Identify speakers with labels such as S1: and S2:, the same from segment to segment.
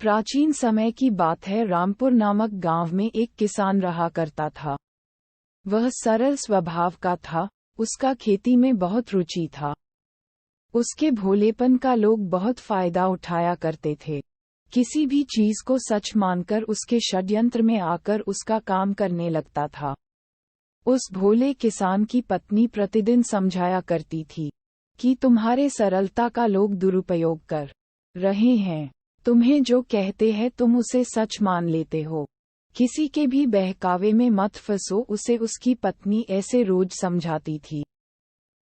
S1: प्राचीन समय की बात है। रामपुर नामक गांव में एक किसान रहा करता था। वह सरल स्वभाव का था, उसका खेती में बहुत रुचि था। उसके भोलेपन का लोग बहुत फायदा उठाया करते थे। किसी भी चीज को सच मानकर उसके षड्यंत्र में आकर उसका काम करने लगता था। उस भोले किसान की पत्नी प्रतिदिन समझाया करती थी कि तुम्हारे सरलता का लोग दुरुपयोग कर रहे हैं। तुम्हें जो कहते हैं तुम उसे सच मान लेते हो। किसी के भी बहकावे में मत फंसो, उसे उसकी पत्नी ऐसे रोज समझाती थी।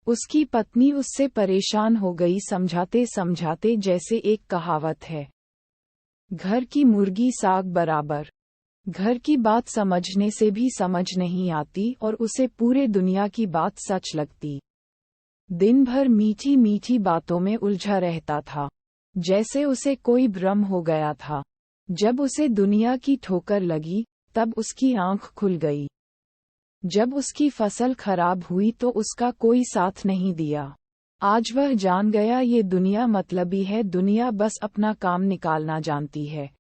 S1: उसकी पत्नी उससे परेशान हो गई समझाते समझाते। जैसे एक कहावत है, घर की मुर्गी साग बराबर। घर की बात समझने से भी समझ नहीं आती और उसे पूरे दुनिया की बात सच लगती। दिन भर मीठी मीठी बातों में उलझा रहता था, जैसे उसे कोई भ्रम हो गया था। जब उसे दुनिया की ठोकर लगी, तब उसकी आंख खुल गई। जब उसकी फसल खराब हुई तो उसका कोई साथ नहीं दिया। आज वह जान गया ये दुनिया मतलबी है, दुनिया बस अपना काम निकालना जानती है।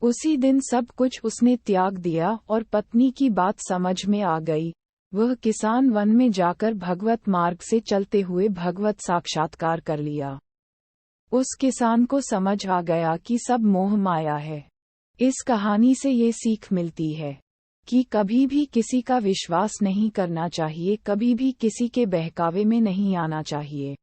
S1: उसी दिन सब कुछ उसने त्याग दिया और पत्नी की बात समझ में आ गई। वह किसान वन में जाकर भगवत मार्ग से चलते हुए भगवत साक्षात्कार कर लिया। उस किसान को समझ आ गया कि सब मोह माया है। इस कहानी से ये सीख मिलती है कि कभी भी किसी का विश्वास नहीं करना चाहिए, कभी भी किसी के बहकावे में नहीं आना चाहिए।